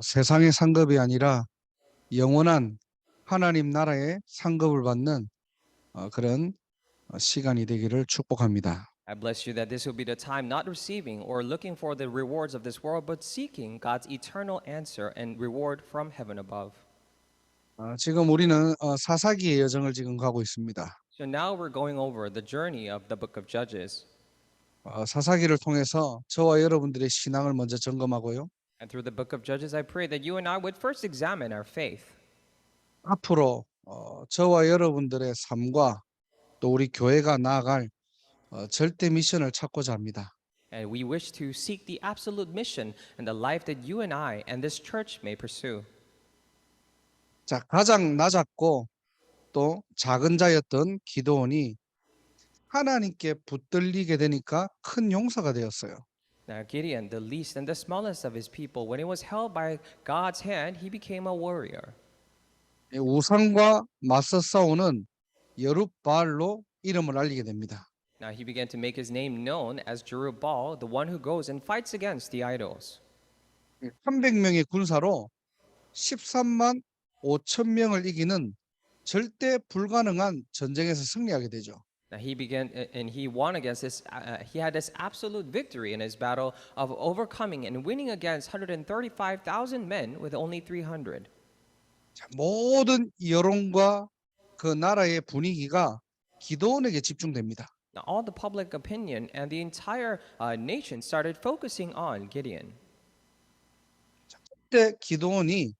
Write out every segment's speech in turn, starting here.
세상의 상급이 아니라 영원한 하나님 나라의 상급을 받는 그런 시간이 되기를 축복합니다. I bless you that this will be the time not receiving or looking for the rewards of this world, but seeking God's eternal answer and reward from heaven above. 지금 우리는 사사기의 여정을 지금 가고 있습니다. So now we're going over the journey of the book of Judges. 사사기를 통해서 저와 여러분들의 신앙을 먼저 점검하고요. And through the book of Judges, I pray that you and I would first examine our faith. 앞으로 저와 여러분들의 삶과 또 우리 교회가 나아갈 절대 미션을 찾고자 합니다. And we wish to seek the absolute mission and the life that you and I and this church may pursue. 자, 가장 낮았고 또 작은 자였던 기드온이 하나님께 붙들리게 되니까 큰 용사가 되었어요. Now Gideon, the least and the smallest of his people, when he was held by God's hand, he became a warrior. 우상과 맞서 싸우는 여룻바알로 이름을 알리게 됩니다. Now he began to make his name known as Jerubbaal, the one who goes and fights against the idols. 300명의 군사로 13만 5천 명을 이기는 절대 불가능한 전쟁에서 승리하게 되죠. Now he began and he won against this. He had this absolute victory in his battle of overcoming and winning against 135,000 men with only 300. 자, 모든 여론과 그 나라의 분위기가 기드온에게 집중됩니다. Now all the public opinion and the entire nation started focusing on Gideon. 그때 기드온이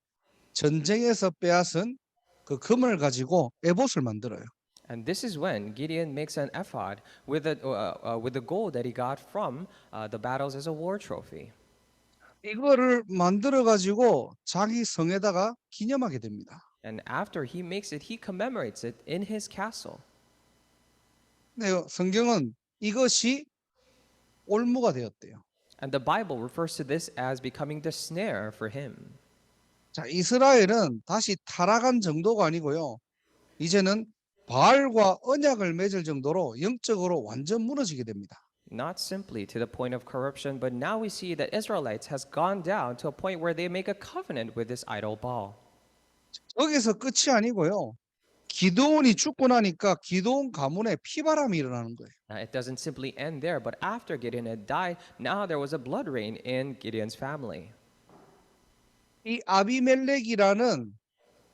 전쟁에서 빼앗은 그 금을 가지고 에봇을 만들어요. And this is when Gideon makes an ephod with the gold that he got from the battles as a war trophy. 이거를 만들어 가지고 자기 성에다가 기념하게 됩니다. And after he makes it, he commemorates it in his castle. 네, 성경은 이것이 올무가 되었대요. And the Bible refers to this as becoming the snare for him. 자, 이스라엘은 다시 타락한 정도가 아니고요. 이제는 바알과 언약을 맺을 정도로 영적으로 완전 무너지게 됩니다. Not simply to the point of corruption, but now we see that Israelites has gone down to a point where they make a covenant with this idol Baal. 여기서 끝이 아니고요. 기드온이 죽고 나니까 기드온 가문에 피바람이 일어나는 거예요. Now, it doesn't simply end there, but after Gideon had died, now there was a blood rain in Gideon's family. 이 아비멜렉이라는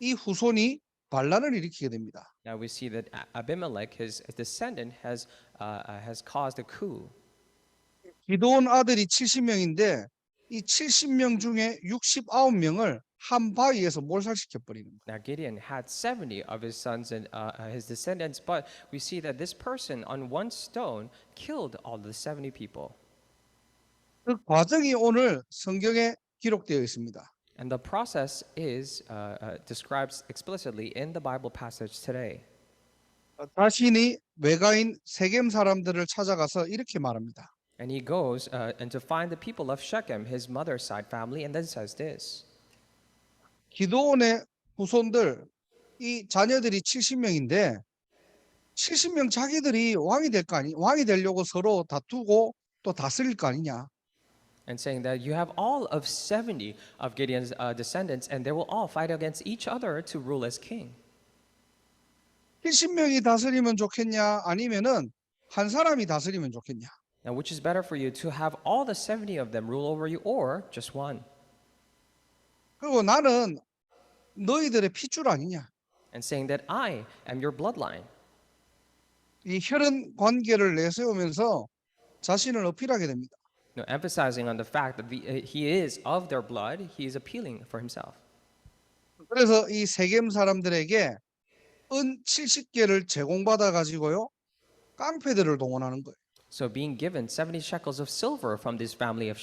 이 후손이 반란을 일으키게 됩니다. Now we see that Abimelech, his descendant, has caused a coup. 기드온 아들이 70명인데 이 70명 중에 69명을 한 바위에서 몰살시켜 버리는 거예요. Now Gideon had 70 of his sons and his descendants, but we see that this person on one stone killed all the 70 people. 그 과정이 오늘 성경에 기록되어 있습니다. And the process is described explicitly in the Bible passage today. 자신이 외가인 세겜 사람들을 찾아가서 이렇게 말합니다. And he goes and to find the people of Shechem, his mother's side family, and then says this. 기드온의 후손들 이 자녀들이 70명인데 70명 자기들이 왕이 되려고 서로 다투고 또 다스릴 거 아니냐. And saying that you have all of 70 of Gideon's descendants, and they will all fight against each other to rule as king. 70명이 다스리면 좋겠냐 아니면은 한 사람이 다스리면 좋겠냐. Now, which is better for you, to have all the 70 of them rule over you, or just one? 그리고 나는 너희들의 핏줄 아니냐. And saying that I am your bloodline. 이 혈연 관계를 내세우면서 자신을 어필하게 됩니다. No, emphasizing on the fact that he is of their blood, he is appealing for himself. 그래서 이 세겜 사람들에게 은 70개를 제공받아 가지고요. 깡패들을 동원하는 거예요. So being given 70 shekels of silver from this family of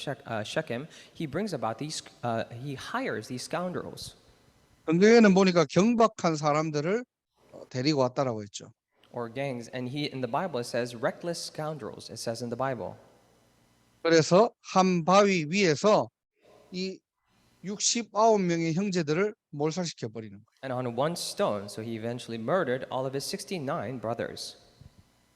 Shechem, he brings about he hires these scoundrels. 성경에는 보니까 경박한 사람들을 데리고 왔다라고 했죠. Or gangs, and in the Bible it says reckless scoundrels, it says in the Bible. 그래서 한 바위 위에서 이 69명의 형제들을 몰살시켜 버리는 거예요. And on one stone, so he eventually murdered all of his 69 brothers.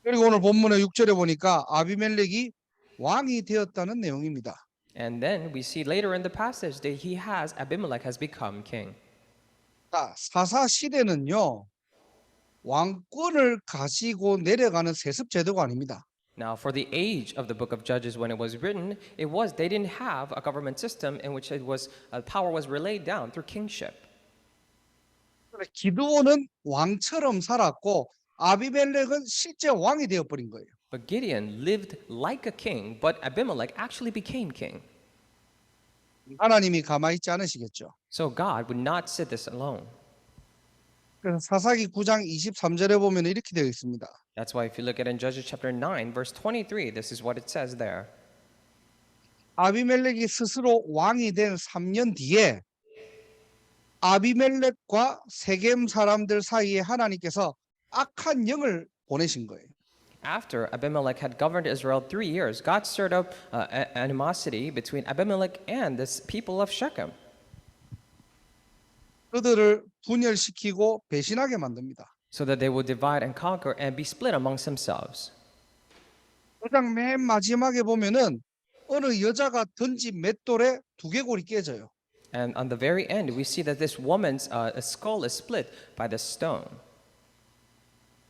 그리고 오늘 본문의 6절에 보니까 아비멜렉이 왕이 되었다는 내용입니다. And then we see later in the passage that Abimelech has become king. 자, 사사 시대는요, 왕권을 가지고 내려가는 세습 제도가 아닙니다. Now, for the age of the book of Judges when it was written, they didn't have a government system in which power was relayed down through kingship. 기드온은 왕처럼 살았고 아비멜렉은 실제 왕이 되어버린 거예요. But Gideon lived like a king, but Abimelech actually became king. 하나님이 가만히 있지 않으시겠죠. So God would not sit this alone. 그래서 사사기 9장 23절에 보면 이렇게 되어 있습니다. That's why if you look at in Judges chapter 9, verse 23, this is what it says there. 아비멜렉이 스스로 왕이 된 3년 뒤에 아비멜렉과 세겜 사람들 사이에 하나님께서 악한 영을 보내신 거예요. After Abimelech had governed Israel 3 years, God stirred up animosity between Abimelech and the people of Shechem. 그들을 분열시키고 배신하게 만듭니다. So that they would divide and conquer and be split amongst themselves. 그장 맨 마지막에 보면은 어느 여자가 던진 맷돌에 두개골이 깨져요. And on the very end, we see that this woman's skull is split by the stone.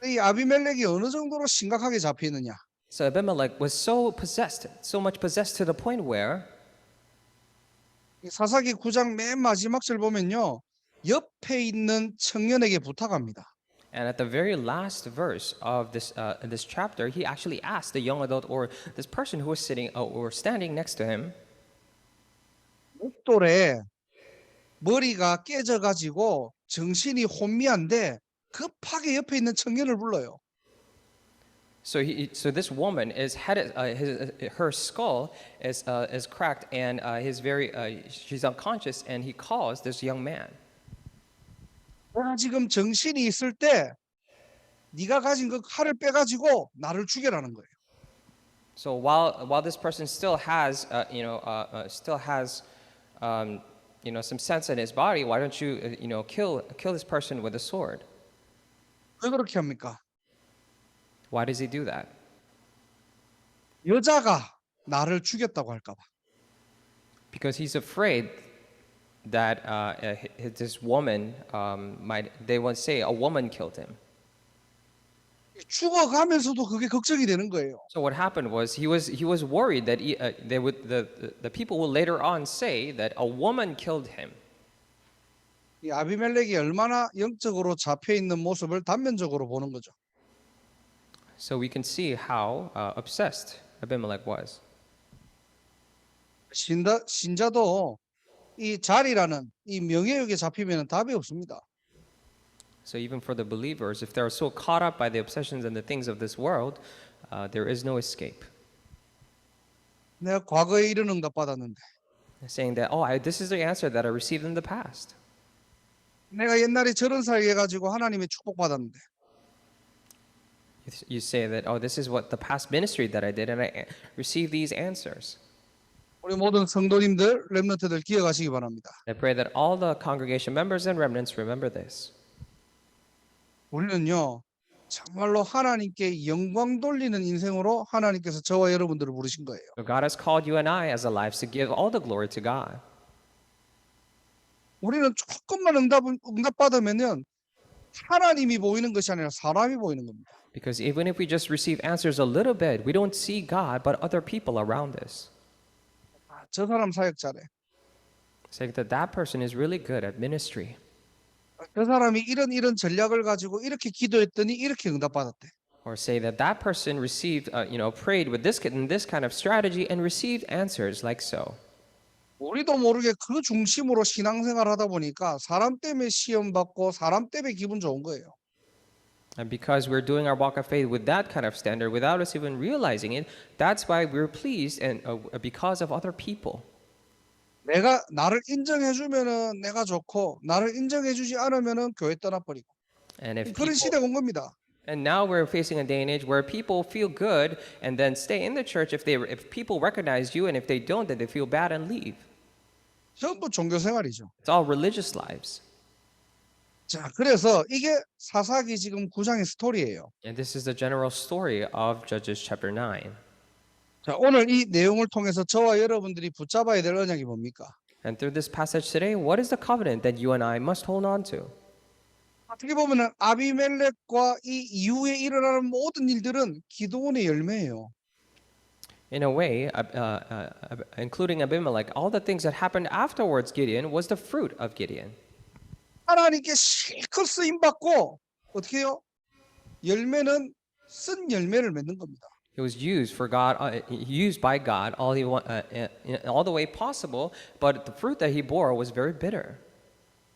이 아비멜렉이 어느 정도로 심각하게 잡히느냐? So Abimelech was so much possessed to the point where 이 사사기 9장 맨 마지막 절 보면요. 옆에 있는 청년에게 부탁합니다. And at the very last verse of this chapter, he actually asked the young adult or this person who was sitting or standing next to him, 맷돌에 머리가 깨져가지고 정신이 혼미한데 급하게 옆에 있는 청년을 불러요. so this woman her skull is cracked and she's unconscious, and he calls this young man. 내가 지금 정신이 있을 때 네가 가진 그 칼을 빼가지고 나를 죽여라는 거예요. So while this person still has some sense in his body, why don't you kill this person with a sword? 왜 그렇게 합니까? Why does he do that? 여자가 나를 죽였다고 할까 봐. Because he's afraid that this woman they would say a woman killed him. 죽어가면서도 그게 걱정이 되는 거예요. So what happened was he was worried that the people will later on say that a woman killed him. 이 아비멜렉이 얼마나 영적으로 잡혀 있는 모습을 단면적으로 보는 거죠. So we can see how obsessed Abimelech was. 신자도 이 자리라는 이 명예욕에 잡히면 답이 없습니다. So even for the believers, if they're so caught up by the obsessions and the things of this world, there is no escape. 내가 과거에 이런 응답 받았는데, Saying that, this is the answer that I received in the past. 내가 옛날에 저런 살게 해가지고 하나님의 축복 받았는데, You say that, this is what the past ministry that I did, and I received these answers. 우리 모든 성도님들, 렘넌트들 기억하시기 바랍니다. I pray that all the congregation members and remnants remember this. 우리는요, 정말로 하나님께 영광 돌리는 인생으로 하나님께서 저와 여러분들을 부르신 거예요. So God has called you and I as a lives to give all the glory to God. 우리는 조금만 응답 받으면은 하나님이 보이는 것이 아니라 사람이 보이는 겁니다. Because even if we just receive answers a little bit, we don't see God, but other people around us. 저 사람 사역 잘해. Saying that that person is really good at ministry. 저 사람이 이런 전략을 가지고 이렇게 기도했더니 이렇게 응답 받았대. Or say that that person received, prayed with this kind of strategy and received answers like so. 우리도 모르게 그 중심으로 신앙생활 하다 보니까 사람 때문에 시험 받고 사람 때문에 기분 좋은 거예요. And because we're doing our walk of faith with that kind of standard, without us even realizing it, that's why we're pleased and because of other people. 내가 나를 인정해주면은 내가 좋고 나를 인정해주지 않으면은 교회 떠나버리고 And if 그런 시대가 온 겁니다. and now we're facing a day and age where people feel good and then stay in the church if people recognize you, and if they don't, then they feel bad and leave. 전부 종교 생활이죠. It's all religious lives. 자, 그래서 이게 사사기 지금 9장의 스토리예요. And this is the general story of Judges chapter 9. 자, 오늘 이 내용을 통해서 저와 여러분들이 붙잡아야 될 언약이 뭡니까? And through this passage today, what is the covenant that you and I must hold on to? 어떻게 보면은 아비멜렉과 이 이후에 일어나는 모든 일들은 기도원의 열매예요. In a way, including Abimelech, all the things that happened afterwards Gideon was the fruit of Gideon. 하나님께 실컷 쓰임 받고 어떻게 해요? 열매는 쓴 열매를 맺는 겁니다. He was used for God, used by God all the way possible, but the fruit that he bore was very bitter.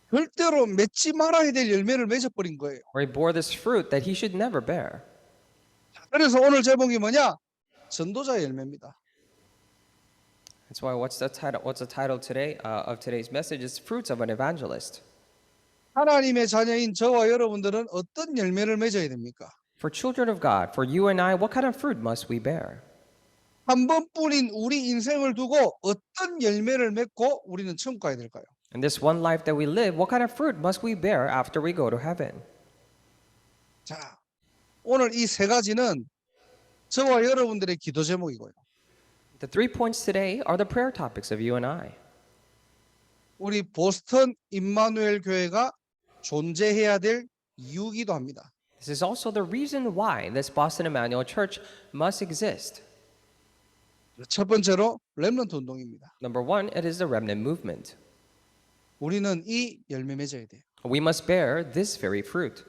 절대로 맺지 말아야 될 열매를 맺어버린 거예요. Or he bore this fruit that he should never bear. 그래서 오늘 제목이 뭐냐? 전도자의 열매입니다. That's why what's the title today of today's message is fruits of an evangelist. 하나님의 자녀인 저와 여러분들은 어떤 열매를 맺어야 됩니까? For children of God, for you and I, what kind of fruit must we bear? 한 번뿐인 우리 인생을 두고 어떤 열매를 맺고 우리는 천국 가야 될까요? In this one life that we live, what kind of fruit must we bear after we go to heaven? 자, 오늘 이 세 가지는 저와 여러분들의 기도 제목이고요. The 3 points today are the prayer topics of you and I. 우리 보스턴 임마누엘 교회가 존재해야 될 이유기도 합니다. This is also the reason why this Boston Emmanuel Church must exist. 첫 번째로 렘넌트 운동입니다. Number one, it is the remnant movement. 우리는 이 열매 맺어야 돼요. We must bear this very fruit.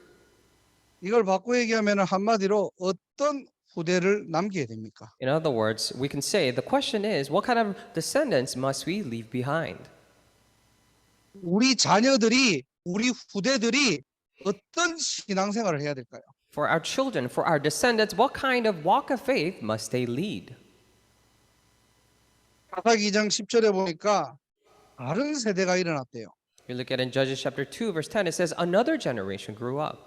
이걸 바꿔 얘기하면 한마디로 어떤 후대를 남겨야 됩니까? In other words, we can say the question is, what kind of descendants must we leave behind? 우리 자녀들이, 우리 후대들이 어떤 신앙생활을 해야 될까요? For our children, for our descendants, what kind of walk of faith must they lead? 사사기 2장 10절에 보니까 다른 세대가 일어났대요. We look at in Judges chapter 2, verse 10, it says, another generation grew up.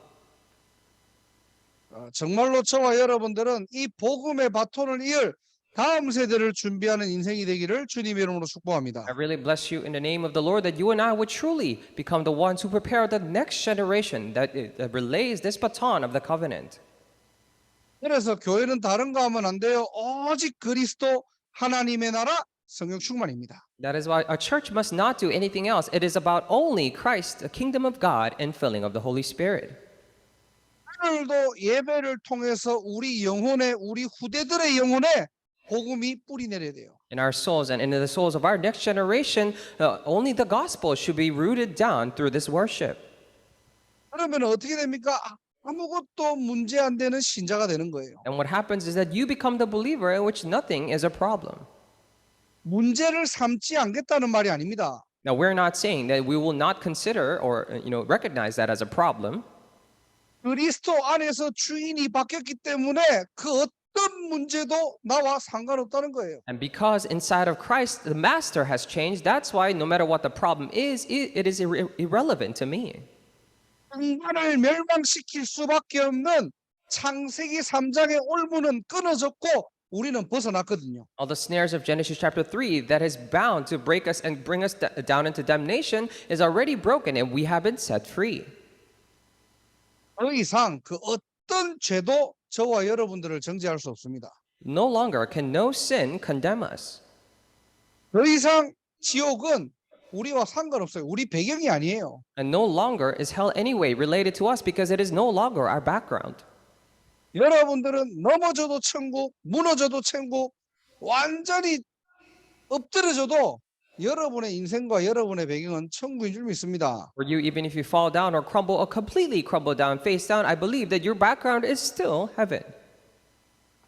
정말로 저와 여러분들은 이 복음의 바톤을 이을 다음 세대를 준비하는 인생이 되기를 주님의 이름으로 축복합니다. I really bless you in the name of the Lord that you and I would truly become the ones who prepare the next generation that relays this baton of the covenant. 그래서 교회는 다른 거 하면 안 돼요. 오직 그리스도 하나님의 나라 성령 충만입니다. That is why our church must not do anything else. It is about only Christ, the kingdom of God, and filling of the Holy Spirit. 오늘도 예배를 통해서 우리 영혼에, 우리 후대들의 영혼에 복음이 뿌리 내려야 돼요. In our souls and in the souls of our next generation, only the gospel should be rooted down through this worship. 그러면 어떻게 됩니까? 아무것도 문제 안 되는 신자가 되는 거예요. And what happens is that you become the believer in which nothing is a problem. 문제를 삼지 않겠다는 말이 아닙니다. Now, we're not saying that we will not consider or recognize that as a problem. 그리스도 안에서 주인이 바뀌었기 때문에 그 어떤 문제도 나와 상관없다는 거예요. And because inside of Christ, the master has changed, that's why no matter what the problem is, it is irrelevant to me. 인간을 멸망시킬 수밖에 없는 창세기 3장의 올무는 끊어졌고 우리는 벗어났거든요. All the snares of Genesis chapter 3 that is bound to break us and bring us down into damnation is already broken and we have been set free. 더 이상 그 어떤 죄도 저와 여러분들을 정죄할 수 없습니다. No longer can no sin condemn us. 더 이상 지옥은 우리와 상관없어요. 우리 배경이 아니에요. And no longer is hell anyway related to us because it is no longer our background. 여러분들은 넘어져도 천국, 무너져도 천국, 완전히 엎드려져도 여러분의 인생과 여러분의 배경은 천국인 줄 믿습니다. For you, even if you fall down or completely crumble down, face down, I believe that your background is still heaven.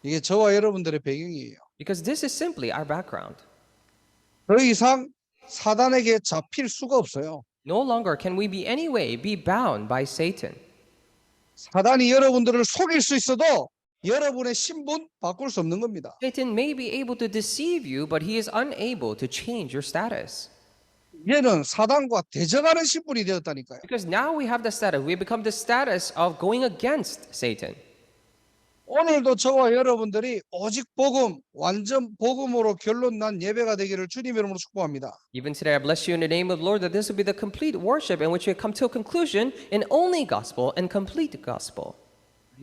이게 저와 여러분들의 배경이에요. Because this is simply our background. 더 이상 사단에게 잡힐 수가 없어요. No longer can we be anyway be bound by Satan. 사단이 여러분들을 속일 수 있어도 여러분의 신분 바꿀 수 없는 겁니다. Satan may be able to deceive you, but he is unable to change your status. 얘는 사단과 대적하는 신분이 되었다니까요. Because now we have the status, we become the status of going against Satan. 오늘도 저와 여러분들이 오직 복음, 완전 복음으로 결론 난 예배가 되기를 주님의 이름으로 축복합니다. Even today, I bless you in the name of the Lord that this will be the complete worship in which we come to a conclusion in only gospel and complete gospel.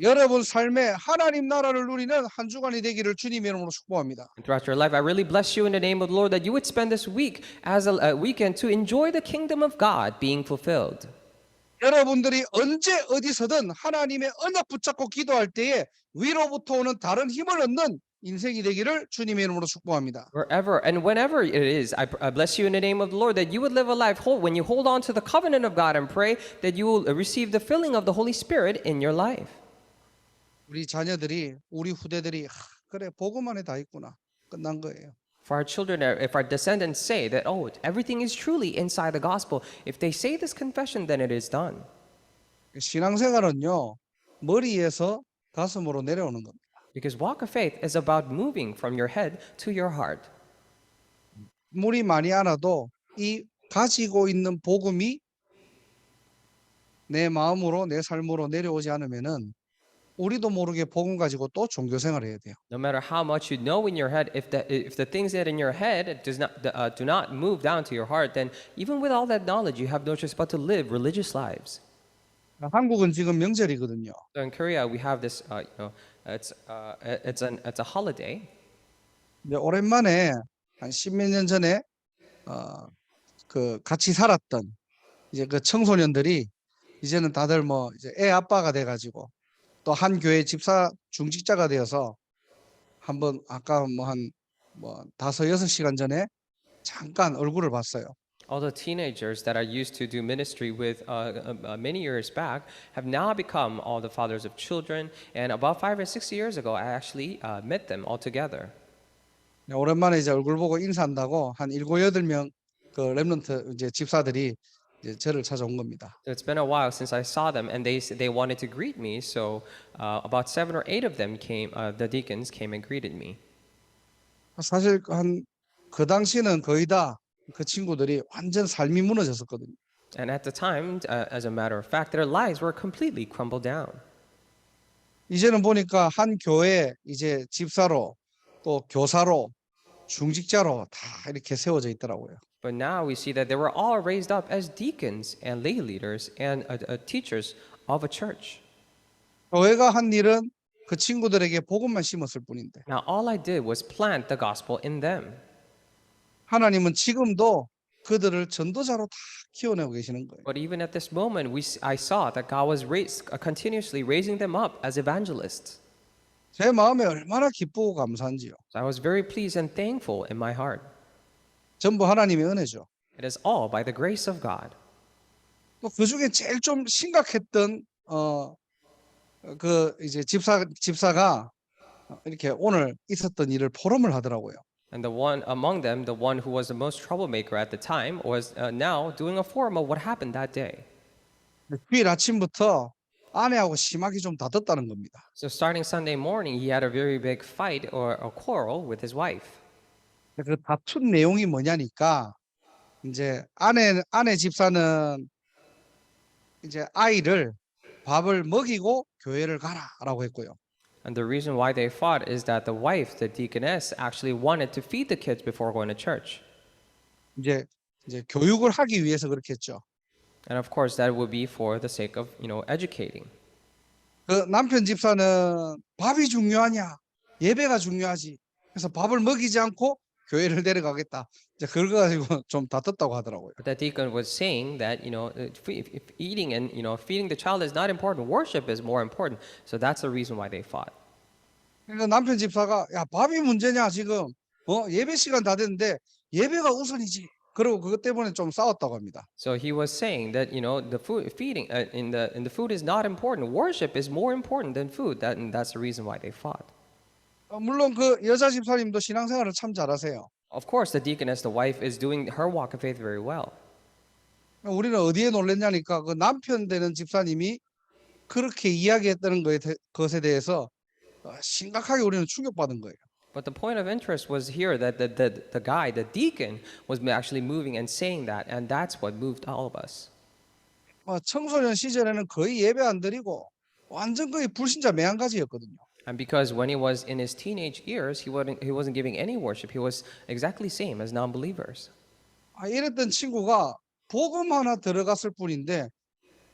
여러분 삶에 하나님 나라를 누리는 한 주간이 되기를 주님의 이름으로 축복합니다. And throughout your life, I really bless you in the name of the Lord that you would spend this week as a weekend to enjoy the kingdom of God being fulfilled. 여러분들이 언제 어디서든 하나님의 언약 붙잡고 기도할 때에 위로부터 오는 다른 힘을 얻는 인생이 되기를 주님의 이름으로 축복합니다. Wherever and whenever it is, I bless you in the name of the Lord that you would live a life whole when you hold on to the covenant of God and pray that you will receive the filling of the Holy Spirit in your life. 우리 자녀들이 우리 후대들이 그래 복음 안에 다 있구나 끝난 거예요. For our children, if our descendants say that, oh, everything is truly inside the gospel, if they say this confession, then it is done. 신앙생활은요 머리에서 가슴으로 내려오는 겁니다. Because walk of faith is about moving from your head to your heart. 물이 많이 안아도 이 가지고 있는 복음이 내 마음으로 내 삶으로 내려오지 않으면은 우리도 모르게 복음 가지고 또 종교 생활해야 돼요. No matter how much you know in your head, if the things that in your head do not move down to your heart, then even with all that knowledge, you have no choice but to live religious lives. 한국은 지금 명절이거든요. So in Korea, we have this, it's a holiday. 이제 오랜만에 한 십몇 년 전에 그 같이 살았던 이제 그 청소년들이 이제는 다들 뭐 이제 애 아빠가 돼가지고 또 한 교회 집사 중직자가 되어서 한번 아까 뭐 한 뭐 5-6시간 전에 잠깐 얼굴을 봤어요. All the teenagers that I used to do ministry with many years back have now become all the fathers of children. And about 5 or 6 years ago, I actually met them all together. 오랜만에 이제 얼굴 보고 인사한다고 한 7-8명 그 렘넌트 이제 집사들이 이제 저를 찾아온 겁니다. So it's been a while since I saw them, and they wanted to greet me. So about 7 or 8 of them came. The deacons came and greeted me. 사실 한 그 당시는 거의 다 그 친구들이 완전 삶이 무너졌었거든요. And at the time, as a matter of fact, their lives were completely crumbled down. 이제는 보니까 한 교회 이제 집사로 또 교사로 중직자로 다 이렇게 세워져 있더라고요. But now we see that they were all raised up as deacons and lay leaders and teachers of a church. 교회가 한 일은 그 친구들에게 복음만 심었을 뿐인데 Now all I did was plant the gospel in them. 하나님은 지금도 그들을 전도자로 다 키워내고 계시는 거예요. But even at this moment, I saw that God was continuously raising them up as evangelists. 제 마음에 얼마나 기쁘고 감사한지요. So I was very pleased and thankful in my heart. 전부 하나님의 은혜죠. It is all by the grace of God. 또 그 중에 제일 좀 심각했던 그 이제 집사가 이렇게 오늘 있었던 일을 포럼을 하더라고요. And the one among them, the one who was the most troublemaker at the time, was now doing a forum of what happened that day. 주일 아침부터 아내하고 심하게 좀 다퉜다는 겁니다. So starting Sunday morning, he had a very big fight or a quarrel with his wife. 그 다툰 내용이 뭐냐니까 이제 아내 집사는 이제 아이를 밥을 먹이고 교회를 가라라고 했고요. And the reason why they fought is that the wife, the deaconess, actually wanted to feed the kids before going to church. 이제 교육을 하기 위해서 그렇게 했죠. And of course, that would be for the sake of, educating. 그 남편 집사는 밥이 중요하냐, 예배가 중요하지. 그래서 밥을 먹이지 않고 교회를 데려가겠다. 이제 그거 가지고 좀 다퉜다고 하더라고요. But that deacon was saying that, if eating and, feeding the child is not important, worship is more important. So that's the reason why they fought. 그러니까 남편 집사가 야 밥이 문제냐 지금 예배 시간 다 됐는데 예배가 우선이지. 그리고 그것 때문에 좀 싸웠다고 합니다. So he was saying that, the food feeding in the food is not important. Worship is more important than food. And that's the reason why they fought. 물론 그 여자 집사님도 신앙생활을 참 잘하세요. Of course, the deaconess, the wife, is doing her walk of faith very well. 우리는 어디에 놀랬냐니까 그 남편 되는 집사님이 그렇게 이야기했다는 것에 대해서 심각하게 우리는 충격받은 거예요. But the point of interest was here that the guy, the deacon, was actually moving and saying that, and that's what moved all of us. 청소년 시절에는 거의 예배 안 드리고 완전 거의 불신자 매한가지였거든요. And because when he was in his teenage years, he wasn't giving any worship. He was exactly same as non-believers. 이랬던 친구가 복음 하나 들어갔을 뿐인데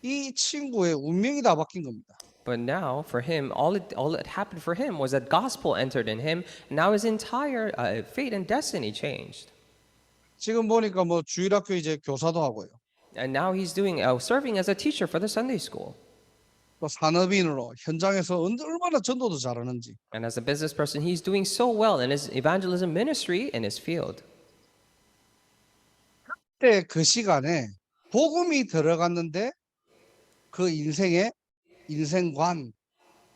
이 친구의 운명이 다 바뀐 겁니다. But now, for him, all that happened for him was that gospel entered in him, and now his entire fate and destiny changed. 지금 보니까 뭐 주일학교 이제 교사도 하고요. And now he's doing serving as a teacher for the Sunday school. 또 산업인으로 현장에서 얼마나 전도도 잘하는지. And as a business person, he's doing so well in his evangelism ministry in his field. 그때 그 시간에 복음이 들어갔는데 그 인생의 인생관,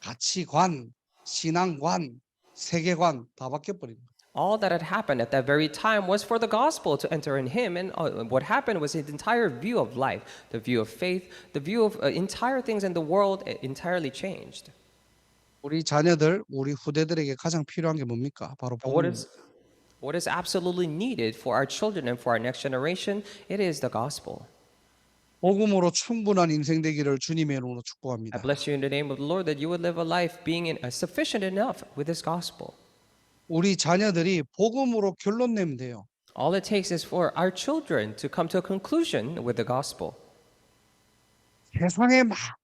가치관, 신앙관, 세계관 다 바뀌어버린 거예요. All that had happened at that very time was for the gospel to enter in him, and what happened was his entire view of life, the view of faith, the view of entire things in the world entirely changed. 우리 자녀들, 우리 후대들에게 가장 필요한 게 뭡니까? 바로 And 복음입니다. what is absolutely needed for our children and for our next generation? It is the gospel. 복음으로 충분한 인생 되기를 주님의 이름으로 I 축복합니다. bless you in the name of the Lord that you would live a life being sufficient enough with this gospel. 우리 자녀들이 복음으로 결론 내면 돼요. All it takes is for our children to come to a conclusion with the gospel. 세상에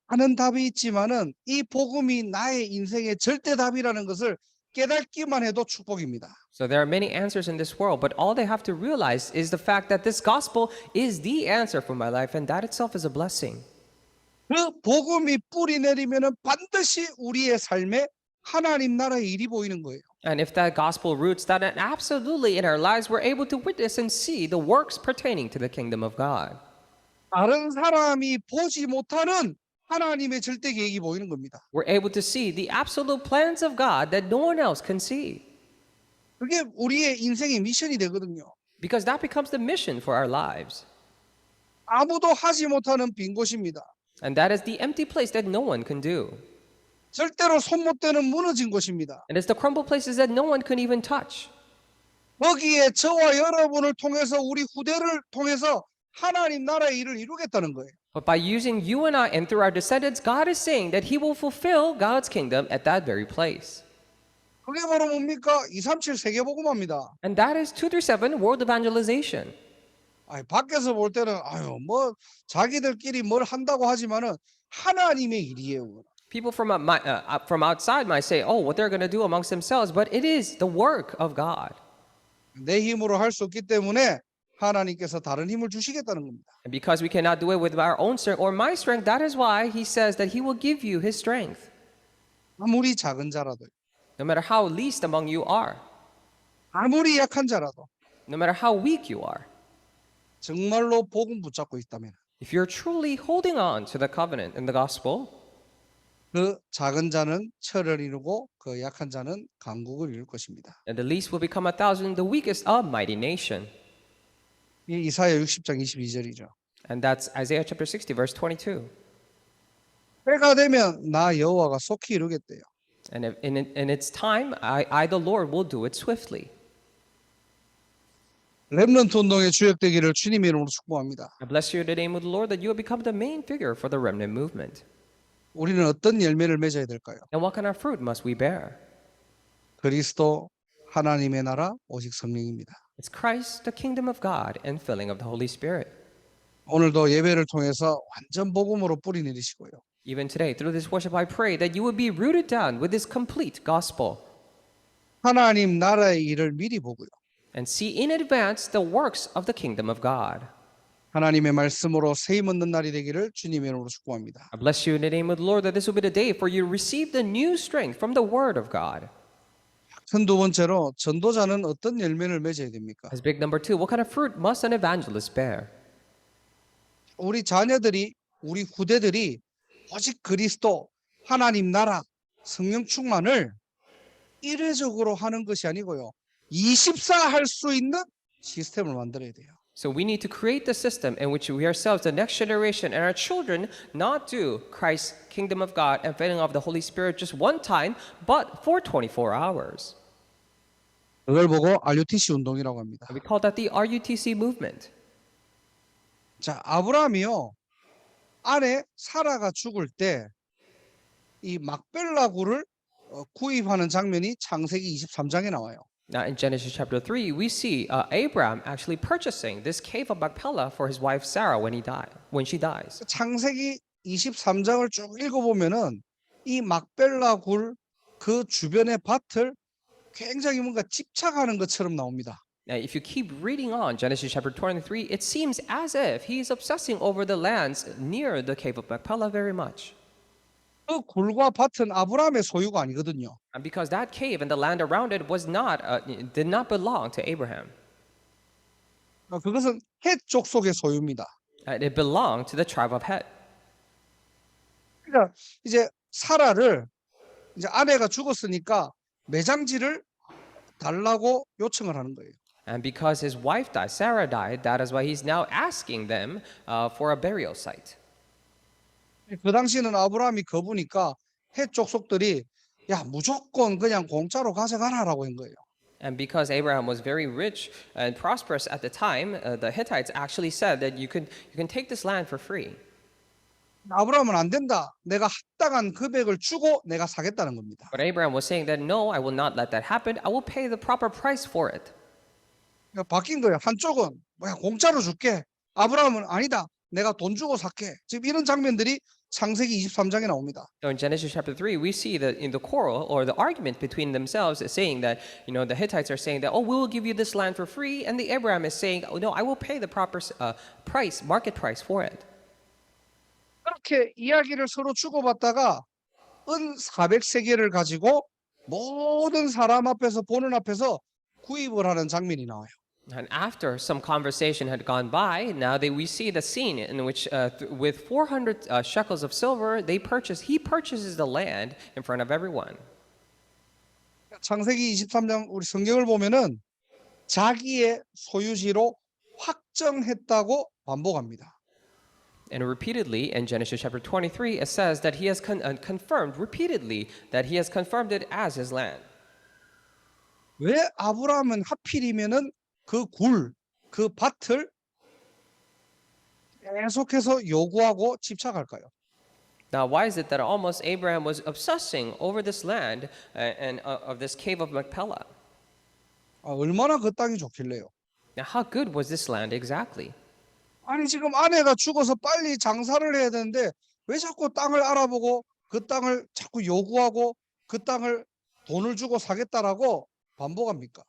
많은 답이 있지만은 이 복음이 나의 인생의 절대 답이라는 것을 깨닫기만 해도 축복입니다. So there are many answers in this world, but all they have to realize is the fact that this gospel is the answer for my life, and that itself is a blessing. 그 복음이 뿌리 내리면은 반드시 우리의 삶에 하나님 나라의 일이 보이는 거예요. And if that gospel roots, then absolutely in our lives we're able to witness and see the works pertaining to the kingdom of God. 다른 사람이 보지 못하는 하나님의 절대 계획이 보이는 겁니다. We're able to see the absolute plans of God that no one else can see. 그게 우리의 인생의 미션이 되거든요. Because that becomes the mission for our lives. 아무도 하지 못하는 빈 곳입니다. And that is the empty place that no one can do. 절대로 손 못 대는 무너진 곳입니다. And it's the crumbled places that no one can even touch. 거기에 저와 여러분을 통해서 우리 후대를 통해서 하나님 나라의 일을 이루겠다는 거예요. But by using you and I and through our descendants, God is saying that He will fulfill God's kingdom at that very place. 그게 바로 뭡니까? 237 세계복음화입니다. And that is 237 world evangelization. 밖에서 볼 때는 뭐 자기들끼리 뭘 한다고 하지만은 하나님의 일이에요. People from outside might say, oh, what they're going to do amongst themselves, but it is the work of God. 내 힘으로 할 수 없기 때문에 하나님께서 다른 힘을 주시겠다는 겁니다. And because we cannot do it with our own strength or my strength, that is why He says that He will give you His strength. 아무리 작은 자라도, No matter how least among you are, 아무리 약한 자라도 no matter how weak you are, 정말로 복음 붙잡고 있다면 if you're truly holding on to the covenant and the gospel, 그 작은 자는 철을 이루고 그 약한 자는 강국을 이룰 것입니다. and the least will become 1,000, the weakest a mighty nation. 이 이사야 60장 22절이죠. And that's Isaiah chapter 60, verse 22. 때가 되면 나 여호와가 속히 이루겠대요. And in its time, I, the Lord, will do it swiftly. 렘넌트 운동의 주역되기를 주님의 이름으로 축복합니다. I bless you in the name of the Lord that you will become the main figure for the remnant movement. 우리는 어떤 열매를 맺어야 될까요? And what kind of fruit must we bear? 그리스도 하나님의 나라 오직 성령입니다. It's Christ, the kingdom of God, and filling of the Holy Spirit. 오늘도 예배를 통해서 완전 복음으로 뿌리 내리시고요. Even today, through this worship, I pray that you would be rooted down with this complete gospel 하나님 나라의 일을 미리 보고요. and see in advance the works of the kingdom of God. 하나님의 말씀으로 세임 얻는 날이 되기를 주님의 이름으로 축복합니다. I bless you in the name of the Lord that this will be the day for you to receive the new strength from the word of God. 큰 두 번째로 전도자는 어떤 열매를 맺어야 됩니까? As big number two, what kind of fruit must an evangelist bear? 우리 자녀들이 우리 후대들이 오직 그리스도 하나님 나라 성령 충만을 이례적으로 하는 것이 아니고요. 24 할 수 있는 시스템을 만들어야 돼요. So we need to create the system in which we ourselves, the next generation, and our children not do Christ's kingdom of God and filling of the Holy Spirit just one time, but for 24 hours. 그걸 보고 RUTC 운동이라고 합니다. We call that the RUTC movement. 자, 아브라함이요. 아내 사라가 죽을 때 이 막벨라굴을 구입하는 장면이 창세기 23장에 나와요. Now in Genesis chapter 3, we see Abraham actually purchasing this cave of Machpelah for his wife Sarah when she dies. 창세기 23장을 쭉 읽어보면은 이 막벨라 굴 그 주변의 밭을 굉장히 뭔가 집착하는 것처럼 나옵니다. Now, if you keep reading on Genesis chapter 23, it seems as if he is obsessing over the lands near the cave of Machpelah very much. 그 굴과 밭은 아브라함의 소유가 아니거든요. And because that cave and the land around it did not belong to Abraham. 그것은 헷 족속의 소유입니다. It belonged to the tribe of Het. 그러니까 이제 사라를 이제 아내가 죽었으니까 매장지를 달라고 요청을 하는 거예요. And because his wife died, Sarah died, that is why he's now asking them for a burial site. 그 당시에는 아브라함이 거부니까 헷 족속들이 야 무조건 그냥 공짜로 가져가라라고 한 거예요. And because Abraham was very rich and prosperous at the time, the Hittites actually said that you can take this land for free. 아브라함은 안 된다. 내가 합당한 금액을 주고 내가 사겠다는 겁니다. But Abraham was saying that no, I will not let that happen. I will pay the proper price for it. 그러니까 바뀐 거예요. 한쪽은 뭐야 공짜로 줄게. 아브라함은 아니다. 내가 돈 주고 살게. 지금 이런 장면들이 창세기 23장에 나옵니다. So in Genesis chapter 3, we see that in the quarrel or the argument between themselves saying that, the Hittites are saying that, oh, we will give you this land for free. And the Abraham is saying, oh, no, I will pay the proper market price for it. 그렇게 이야기를 서로 주고받다가 은 400세겔을 가지고 모든 사람 앞에서 보는 앞에서 구입을 하는 장면이 나와요. And after some conversation had gone by, now we see the scene in which, with 400 shekels of silver, he purchases the land in front of everyone. 창세기 23장 우리 성경을 보면은 자기의 소유지로 확정했다고 반복합니다. And repeatedly in Genesis chapter 23, it says that he has confirmed repeatedly that he has confirmed it as his land. 왜 아브라함은 하필이면은 그 밭을 계속해서 요구하고 집착할까요? Now, why is it that almost Abraham was obsessing over this land and of this cave of Machpelah? 얼마나 그 땅이 좋길래요? Now, how good was this land exactly? 아니 지금 아내가 죽어서 빨리 장사를 해야 되는데 왜 자꾸 땅을 알아보고 그 땅을 자꾸 요구하고 그 땅을 돈을 주고 사겠다라고 반복합니까?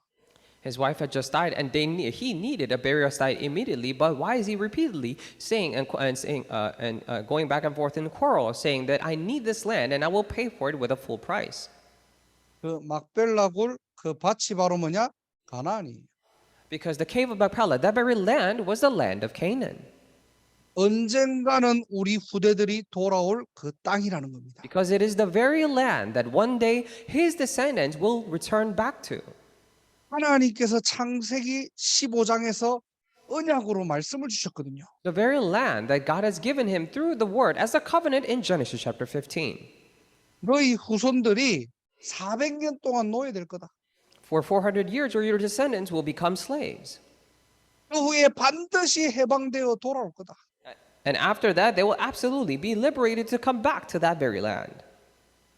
His wife had just died, and he needed a burial site immediately. But why is he repeatedly saying and going back and forth in quarrel, saying that I need this land and I will pay for it with a full price? 그 막벨라굴 그 밭이 바로 뭐냐? 가나안이에요. Because the cave of Machpelah, that very land, was the land of Canaan. 언젠가는 우리 후대들이 돌아올 그 땅이라는 겁니다. Because it is the very land that one day his descendants will return back to. 하나님께서 창세기 15장에서 언약으로 말씀을 주셨거든요. The very land that God has given him through the word as a covenant in Genesis chapter 15. 너희 후손들이 400년 동안 노예될 거다. For 400 years, your descendants will become slaves. 그 후에 반드시 해방되어 돌아올 거다. And after that, they will absolutely be liberated to come back to that very land.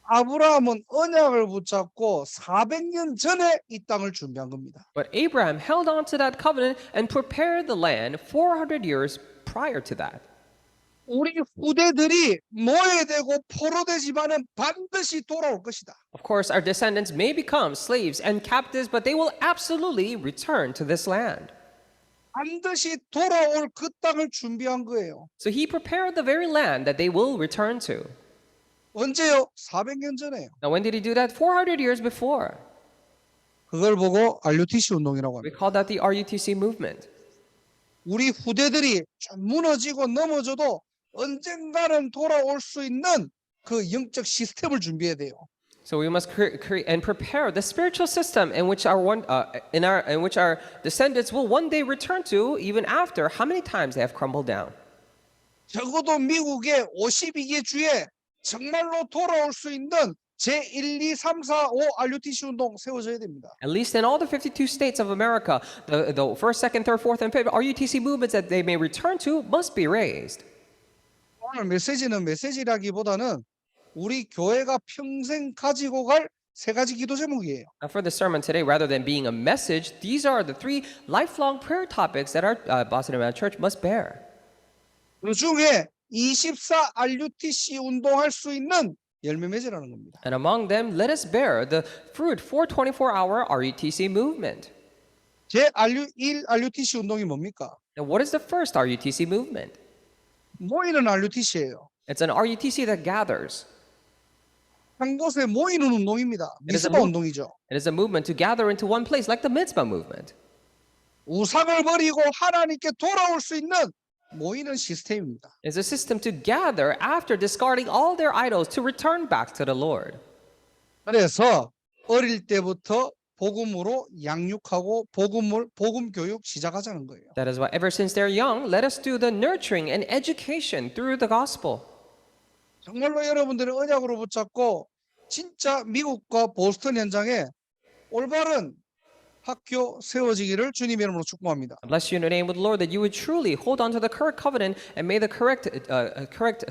아브라함은 언약을 붙잡고 400년 전에 이 땅을 준비한 겁니다. But Abraham held on to that covenant and prepared the land 400 years prior to that. 우리 후대들이 노예되고 포로되지만은 반드시 돌아올 것이다. Of course, our descendants may become slaves and captives, but they will absolutely return to this land. 반드시 돌아올 그 땅을 준비한 거예요. So he prepared the very land that they will return to. 언제요? 400년 전에요. Now, when did he do that? 400 years before. 그걸 보고 RUTC 운동이라고 We 합니다. call that the RUTC movement. 우리 후대들이 좀 무너지고 넘어져도 언젠가는 돌아올 수 있는 그 영적 시스템을 준비해야 돼요. So we must create and prepare the spiritual system in which our descendants will one day return to, even after how many times they have crumbled down. 적어도 미국의 52개 주에 정말로 돌아올 수 있는 제1, 2, 3, 4, 5 RUTC 운동 세워져야 됩니다. At least in all the 52 states of America, the first, second, third, fourth, and fifth RUTC movements that they may return to must be raised. 오늘 메시지는 메시지라기보다는 우리 교회가 평생 가지고 갈 세 가지 기도 제목이에요. Now for the sermon today, rather than being a message, these are the 3 lifelong prayer topics that our Boston Atlanta Church must bear. 그 중에 24 RUTC 운동할 수 있는 열매 맺으라는 겁니다. And among them, let us bear the fruit for 24-hour RUTC movement. 제 RU1 RUTC 운동이 뭡니까? Now, what is the first RUTC movement? 모이는 RUTC예요. It's an RUTC that gathers. 한 곳에 모이는 운동입니다. It is a 미스바 move- 운동이죠. It is a movement to gather into one place, like the mitzvah movement. 우상을 버리고 하나님께 돌아올 수 있는 모이는 시스템입니다. It's a system to gather after discarding all their idols to return back to the Lord. 그래서 어릴 때부터 복음으로 양육하고 복음 교육 시작하자는 거예요. That is why, ever since they're young, let us do the nurturing and education through the gospel. 정말로 여러분들의 언약으로 붙잡고 진짜 미국과 보스턴 현장에 올바른 학교 세워지기를 주님 이름으로 축복합니다. I bless you in the name of the Lord that you would truly hold on to the correct covenant and may the correct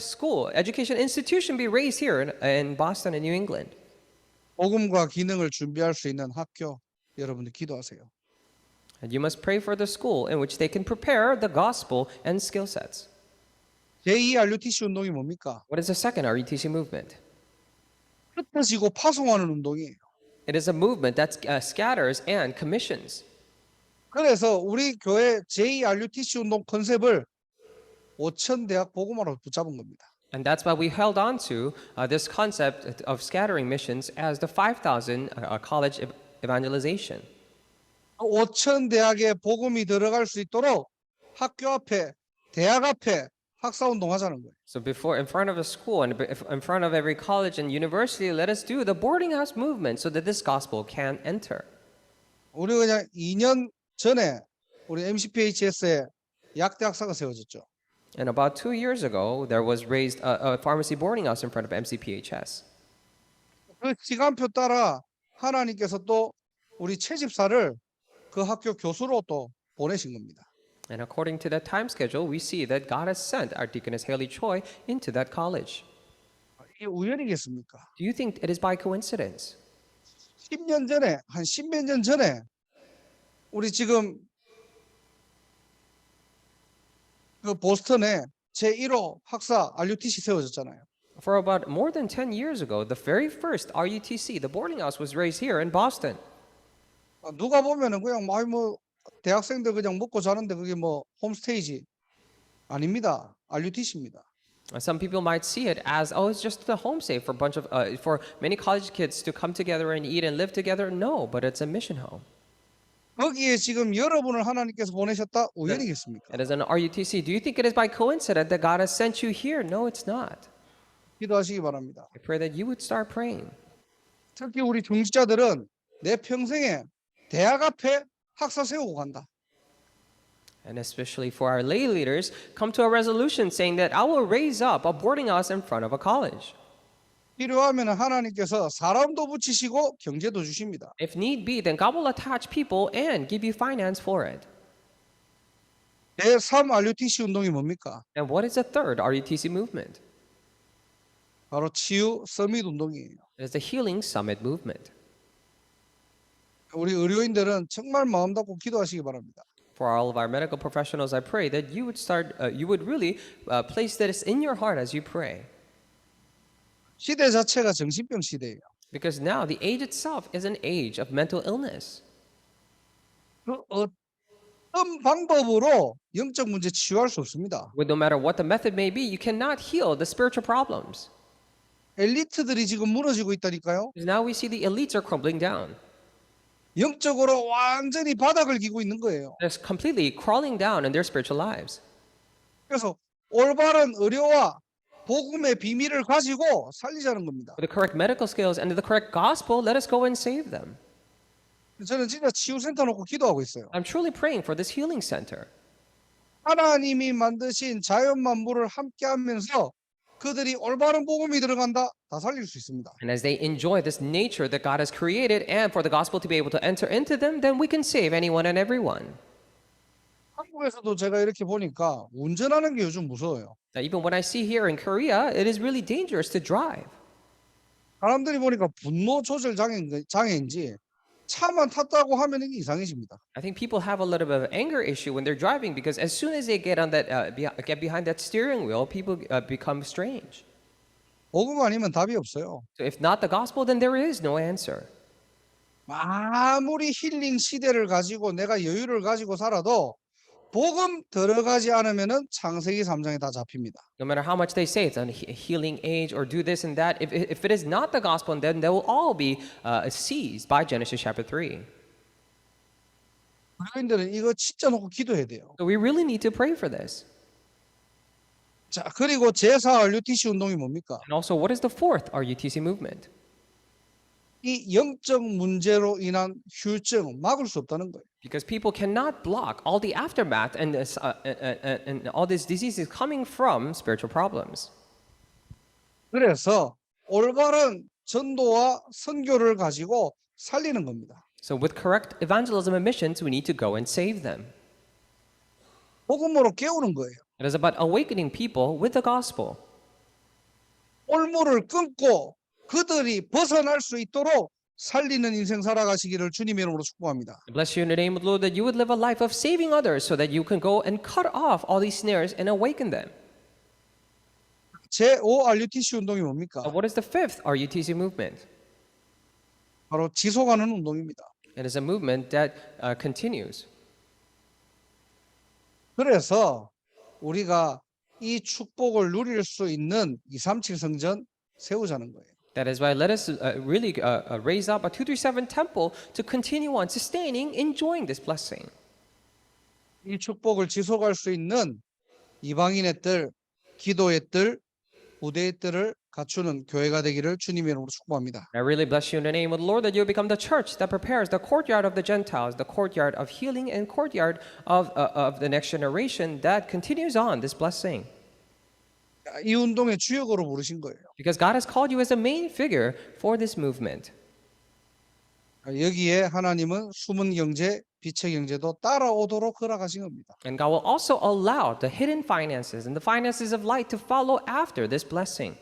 school, education institution be raised here in Boston and New England. 복음과 기능을 준비할 수 있는 학교 여러분들 기도하세요. And you must pray for the school in which they can prepare the gospel and skill sets. 제2 RUTC 운동이 뭡니까? What is the second RUTC movement? 흩어지고 파송하는 운동이에요. It is a movement that scatters and commissions. 그래서 우리 교회 제2 RUTC 운동 컨셉을 5천 대학 복음화로 붙잡은 겁니다. And that's why we held on to this concept of scattering missions as the 5,000 college evangelization. 5천 대학에 복음이 들어갈 수 있도록 학교 앞에, 대학 앞에 학사 운동 하자는 거예요. So before, in front of a school and in front of every college and university, let us do the boarding house movement so that this gospel can enter. 우리 그냥 2년 전에 우리 MCPHS에 약대 학사가 세워졌죠. And about 2 years ago, there was raised a pharmacy boarding house in front of MCPHS. 그 시간표 따라 하나님께서 또 우리 채집사를 그 학교 교수로 또 보내신 겁니다. And according to that time schedule, we see that God has sent our deaconess Haley Choi into that college. 이게 우연이겠습니까? Do you think it is by coincidence? 10년 전에, 한 10몇 년 전에 우리 지금 그 보스턴에 제1호 학사 RUTC 세워졌잖아요. For about more than 10 years ago, the very first RUTC, the boarding house, was raised here in Boston. 누가 보면은 그냥 뭐 대학생들 그냥 먹고 자는데 그게 뭐 홈스테이지 아닙니다. RUTC입니다. Some people might see it as, oh, it's just the home stay for a bunch of, for many college kids to come together and eat and live together. No, but it's a mission home. 거기에 지금 여러분을 하나님께서 보내셨다 우연이겠습니까? It is an RUTC. Do you think it is by coincidence that God has sent you here? No, it's not. 기도하시기 바랍니다. I pray that you would start praying. 특히 우리 중직자들은 내 평생에 대학 앞에 학사 세우고 간다. And especially for our lay leaders, come to a resolution saying that I will raise up a boarding house in front of a college. 필요하면 하나님께서 사람도 붙이시고 경제도 주십니다. If need be, then God will attach people and give you finance for it. 제3 RUTC 운동이 뭡니까? And what is the third RUTC movement? 바로 치유 서밋 운동이에요. It is the Healing Summit movement. 우리 의료인들은 정말 마음 닫고 기도하시기 바랍니다. For all of our medical professionals, I pray that you would really place this in your heart as you pray. 시대 자체가 정신병 시대예요. Because now the age itself is an age of mental illness. 그 어떤 방법으로 영적 문제 치유할 수 없습니다. With no matter what the method may be, you cannot heal the spiritual problems. 엘리트들이 지금 무너지고 있다니까요. Because now we see the elites are crumbling down. 영적으로 완전히 바닥을 기고 있는 거예요. They're completely crawling down in their spiritual lives. 그래서 올바른 의료와 복음의 비밀을 가지고 살리자는 겁니다. With the correct medical skills and the correct gospel, let us go and save them. 저는 진짜 치유센터 놓고 기도하고 있어요. I'm truly praying for this healing center. 하나님이 만드신 자연 만물을 함께하면서 그들이 올바른 복음이 들어간다 다 살릴 수 있습니다. And as they enjoy this nature that God has created and for the gospel to be able to enter into them, then we can save anyone and everyone. 한국에서도 제가 이렇게 보니까 운전하는 게 요즘 무서워요. Now, even when I see here in Korea, it is really dangerous to drive. 사람들이 보니까 분노 조절 장애인지 차만 탔다고 하면 이게 이상해집니다. I think people have a little bit of anger issue when they're driving because as soon as they get on that get behind that steering wheel, people become strange. 복음 아니면 답이 없어요. So if not the gospel, then there is no answer. 아무리 힐링 시대를 가지고 내가 여유를 가지고 살아도 복음 들어가지 않으면은 창세기 3장에 다 잡힙니다. No matter how much they say it's a healing age or do this and that, if it is not the gospel, then they will all be seized by Genesis chapter 3. 그리스도인들은 이거 진짜 놓고 기도해야 돼요. So we really need to pray for this. 자, 그리고 제4 RUTC 운동이 뭡니까? And also, what is the fourth RUTC movement? 이 영적 문제로 인한 휴증 막을 수 없다는 거예요. Because people cannot block all the aftermath and all these diseases coming from spiritual problems. 그래서 올바른 전도와 선교를 가지고 살리는 겁니다. So with correct evangelism and missions, we need to go and save them. 복음으로 깨우는 거예요. It is about awakening people with the gospel. 올무를 끊고 그들이 벗어날 수 있도록 살리는 인생 살아가시기를 주님의 이름으로 축복합니다. I bless you in the name of the Lord that you would live a life of saving others so that you can go and cut off all these snares and awaken them. 제5 RUTC 운동이 뭡니까? And what is the fifth RUTC movement? 바로 지속하는 운동입니다. It is a movement that continues. 그래서 우리가 이 축복을 누릴 수 있는 237 성전 세우자는 거예요. That is why let us really raise up a 237 temple to continue on sustaining, enjoying this blessing. 이 축복을 지속할 수 있는 이방인의 뜰, 기도의 뜰, 부대의 뜰을 갖추는 교회가 되기를 주님의 이름으로 축복합니다. I really bless you in the name of the Lord that you become the church that prepares the courtyard of the Gentiles, the courtyard of healing, and courtyard of the next generation that continues on this blessing. 이 운동의 주역으로 부르신 거예요. Because God has called you as the main figure for this movement. 여기에 하나님은 숨은 경제, 빛의 경제도 따라오도록 허락하신 겁니다. And God will also allow the hidden finances and the finances of light to follow after this blessing.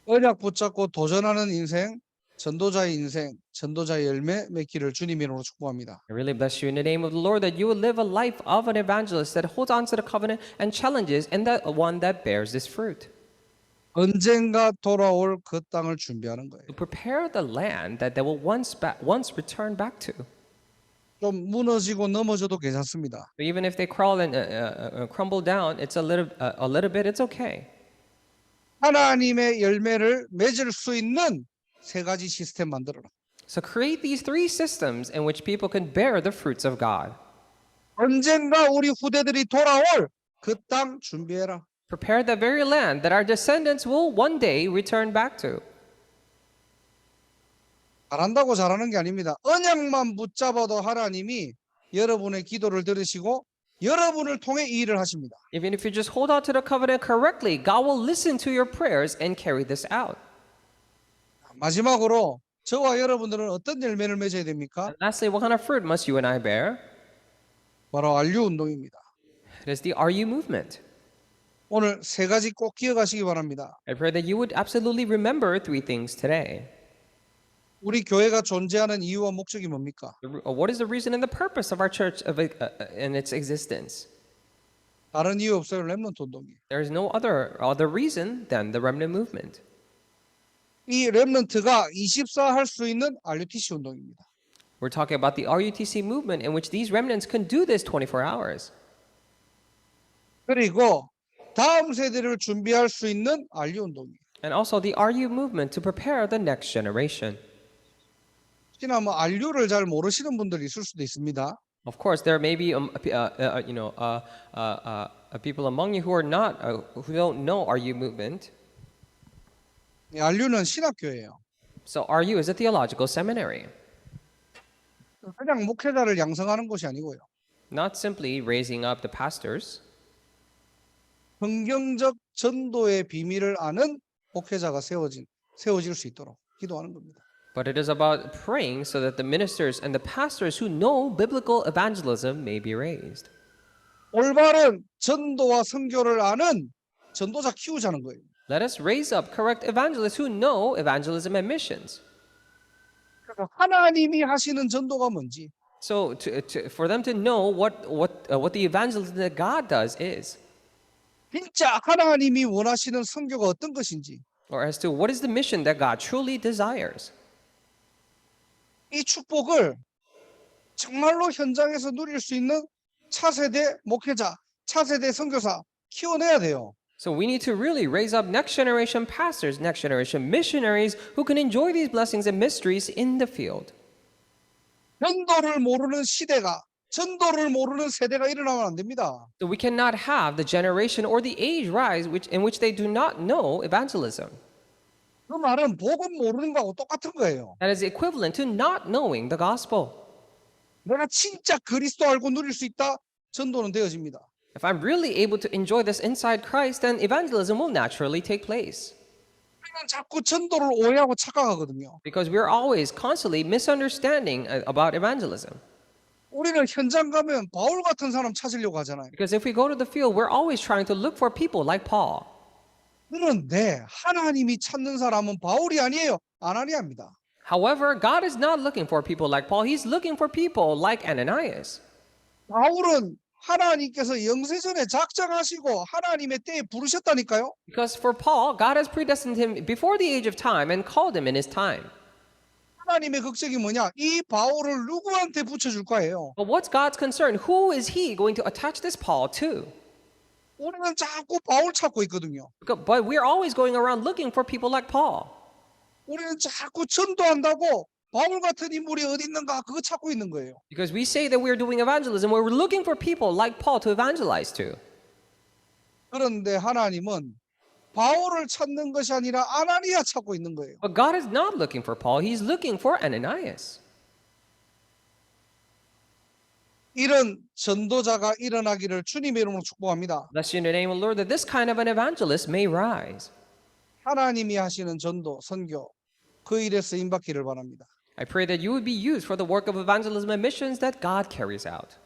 언약 붙잡고 도전하는 인생, 전도자의 인생, 전도자의 열매 맺기를 주님의 이름으로 축복합니다. I really bless you in the name of the Lord that you will live a life of an evangelist that holds on to the covenant and challenges and that one that bears this fruit. 언젠가 돌아올 그 땅을 준비하는 거예요. To prepare the land that they will once return back to. 좀 무너지고 넘어져도 괜찮습니다. So even if they crawl and crumble down, it's a little bit. It's okay. 하나님의 열매를 맺을 수 있는 세 가지 시스템 만들어라. So create these three systems in which people can bear the fruits of God. 언젠가 우리 후대들이 돌아올 그 땅 준비해라. Prepare the very land that our descendants will one day return back to. 잘한다고 잘하는 게 아닙니다. 언약만 붙잡아도 하나님이 여러분의 기도를 들으시고 여러분을 통해 이 일을 하십니다. Even if you just hold on to the covenant correctly, God will listen to your prayers and carry this out. 마지막으로 저와 여러분들은 어떤 열매를 맺어야 됩니까? And lastly, what kind of fruit must you and I bear? 바로 RU 운동입니다. It is the RU movement. 오늘 세 가지 꼭 기억하시기 바랍니다. I pray that you would absolutely remember three things today. 우리 교회가 존재하는 이유와 목적이 뭡니까? What is the reason and the purpose of our church in its existence? 다른 이유 없어요. 렘넌트 운동이. There is no other reason than the remnant movement. 이 렘넌트가 24 할 수 있는 RUTC 운동입니다. We're talking about the RUTC movement in which these remnants can do this 24 hours. 그리고 다음 세대를 준비할 수 있는 RU 운동이에요. And also the RU movement to prepare the next generation. 혹시나 뭐 RU를 잘 모르시는 분들이 있을 수도 있습니다. Of course, there may be people among you who are not who don't know RU movement. RU는 신학교예요. So RU is a theological seminary, 그냥 목회자를 양성하는 곳이 아니고요. not simply raising up the pastors. 성경적 전도의 비밀을 아는 목회자가 세워질 수 있도록 기도하는 겁니다. But it is about praying so that the ministers and the pastors who know biblical evangelism may be raised. 올바른 전도와 선교를 아는 전도자 키우자는 거예요. Let us raise up correct evangelists who know evangelism and missions. 그러니까 하나님이 하시는 전도가 뭔지, So for them to know what the evangelism that God does is, 진짜 하나님이 원하시는 선교가 어떤 것인지, or as to what is the mission that God truly desires. 이 축복을 정말로 현장에서 누릴 수 있는 차세대 목회자, 차세대 선교사 키워내야 돼요. So we need to really raise up next generation pastors, next generation missionaries who can enjoy these blessings and mysteries in the field. 전도를 모르는 시대가, 전도를 모르는 세대가 일어나면 안 됩니다. So we cannot have the generation or the age rise in which they do not know evangelism. 그 말은 복음 모르는 거하고 똑같은 거예요. That is equivalent to not knowing the gospel. 내가 진짜 그리스도 알고 누릴 수 있다, 전도는 되어집니다. If I'm really able to enjoy this inside Christ, then evangelism will naturally take place. 우리는 자꾸 전도를 오해하고 착각하거든요. Because we're always constantly misunderstanding about evangelism. 우리는 현장 가면 바울 같은 사람 찾으려고 하잖아요. Because if we go to the field, we're always trying to look for people like Paul. 그런데 하나님이 찾는 사람은 바울이 아니에요. 아나니아입니다. However, God is not looking for people like Paul. He's looking for people like Ananias. 바울은 하나님께서 영세전에 작정하시고 하나님의 때에 부르셨다니까요. Because for Paul, God has predestined him before the age of time and called him in his time. 하나님의 걱정이 뭐냐? 이 바울을 누구한테 붙여줄 거예요. But what's God's concern? Who is he going to attach this Paul to? 우리는 자꾸 바울 찾고 있거든요. But we're always going around looking for people like Paul. 우리는 자꾸 전도한다고 바울 같은 인물이 어디 있는가 그거 찾고 있는 거예요. Because we say that we're doing evangelism, we're looking for people like Paul to evangelize to. 그런데 하나님은 바울을 찾는 것이 아니라 아나니아 찾고 있는 거예요. But God is not looking for Paul, he's looking for Ananias. 이런 전도자가 일어나기를 주님의 이름으로 축복합니다. Bless you in the name of the Lord that this kind of an evangelist may rise. 하나님이 하시는 전도, 선교 그 일에 쓰임 받기를 바랍니다. I pray that you would be used for the work of evangelism and missions that God carries out.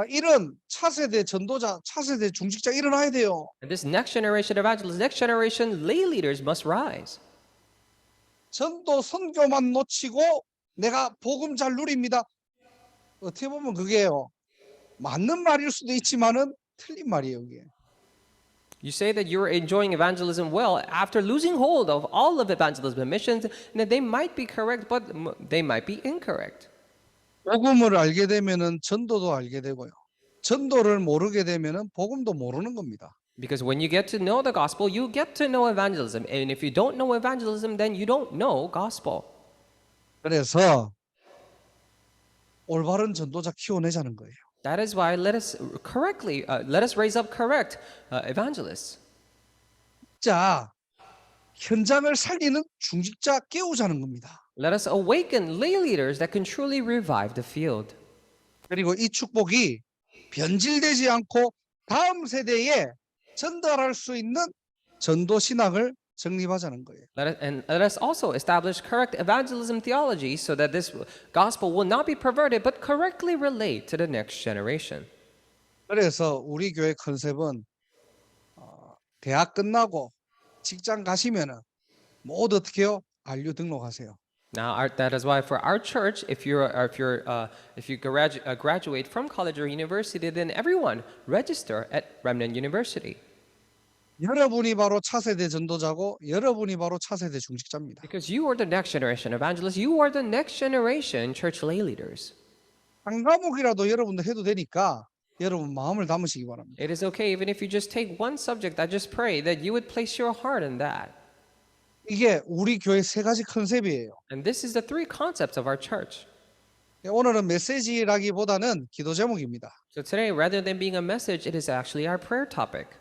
이런 차세대 전도자, 차세대 중직자 일어나야 돼요. And this next generation evangelists, next generation lay leaders must rise. 전도, 선교만 놓치고 내가 복음 잘 누립니다. 어떻게 보면 그게요. 맞는 말일 수도 있지만은 틀린 말이에요, 그게. You say that you're enjoying evangelism well after losing hold of all of evangelism and missions, and that they might be correct, but they might be incorrect. 복음을 알게 되면은 전도도 알게 되고요. 전도를 모르게 되면은 복음도 모르는 겁니다. Because when you get to know the gospel, you get to know evangelism. And if you don't know evangelism, then you don't know gospel. 그래서 올바른 전도자 키워내자는 거예요. That is why let us raise up correct evangelists. 자, 현장을 살리는 중직자 깨우자는 겁니다. Let us awaken lay leaders that can truly revive the field. 그리고 이 축복이 변질되지 않고 다음 세대에 전달할 수 있는 전도 신학을 정립하자는 거예요. Let us also establish correct evangelism theology so that this gospel will not be perverted but correctly relate to the next generation. 그래서 우리 교회 컨셉은 대학 끝나고 직장 가시면은 모두 어떻게 해요? 안류 등록하세요. Now, that is why for our church, if you graduate from college or university, then everyone register at Remnant University. 여러분이 바로 차세대 전도자고 여러분이 바로 차세대 중직자입니다. Because you are the next generation evangelists, you are the next generation church lay leaders. 한 과목이라도 여러분도 해도 되니까 여러분 마음을 담으시기 바랍니다. It is okay even if you just take one subject. I just pray that you would place your heart in that. 이게 우리 교회 세 가지 컨셉이에요. And this is the three concepts of our church. 오늘은 메시지라기보다는 기도 제목입니다. So today, rather than being a message, it is actually our prayer topic.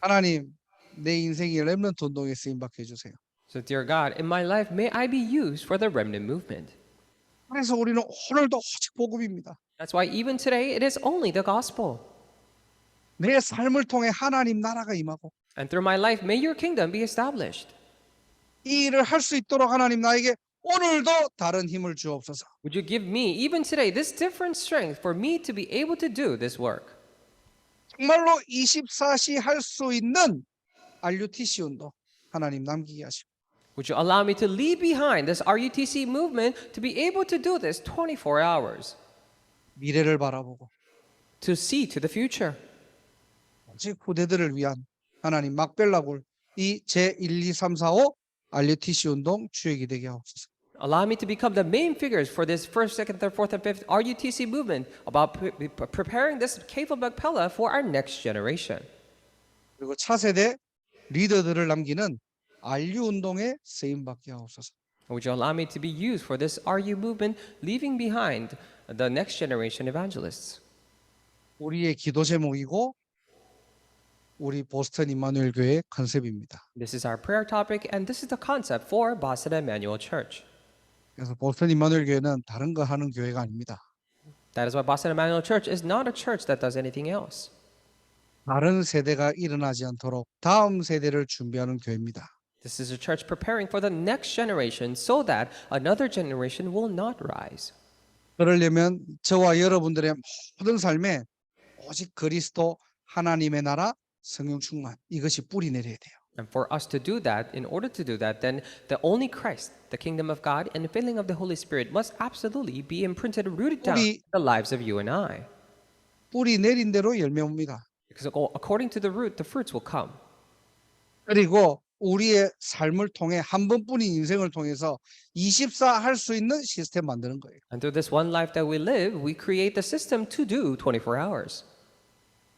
하나님, 내 인생이 렘넌트 운동에 쓰임 받게 해주세요. So dear God, in my life, may I be used for the remnant movement. 그래서 우리는 오늘도 오직 복음입니다. That's why even today, it is only the gospel. 내 삶을 통해 하나님 나라가 임하고 And through my life, may your kingdom be established. 이 일을 할 수 있도록 하나님 나에게 오늘도 다른 힘을 주옵소서. Would you give me, even today, this different strength for me to be able to do this work? 정말로 24시 할 수 있는 RUTC 운동 하나님 남기게 하시고 Would you allow me to leave behind this RUTC movement to be able to do this 24 hours? 미래를 바라보고 To see to the future. 오직 후대들을 위한 하나님 막벨라굴 이 제1, 2, 3, 4, 5 RUTC 운동 주역이 되게 하옵소서. Allow me to become the main figures for this first, second, third, fourth, and fifth RUTC movement about preparing this cave of Machpelah for our next generation. 그리고 차세대 리더들을 남기는 RU 운동에 쓰임 받게 하옵소서. Would you allow me to be used for this RU movement, leaving behind the next generation evangelists? 우리의 기도 제목이고 우리 보스턴 임마누엘 교회의 컨셉입니다. This is our prayer topic, and this is the concept for Boston Emmanuel Church. 그래서 보스턴 임마누엘 교회는 다른 거 하는 교회가 아닙니다. That is why Boston Emmanuel Church is not a church that does anything else. 다른 세대가 일어나지 않도록 다음 세대를 준비하는 교회입니다. This is a church preparing for the next generation so that another generation will not rise. 그러려면 저와 여러분들의 모든 삶에 오직 그리스도 하나님의 나라 성령 충만 이것이 뿌리 내려야 돼요. And for us to do that, in order to do that, then the only Christ, the kingdom of God, and the filling of the Holy Spirit must absolutely be imprinted, rooted down in the lives of you and I. 뿌리 내린 대로 열매 옵니다. Because according to the root, the fruits will come. 그리고 우리의 삶을 통해 한 번뿐인 인생을 통해서 24 할 수 있는 시스템 만드는 거예요. And through this one life that we live, we create the system to do 24 hours.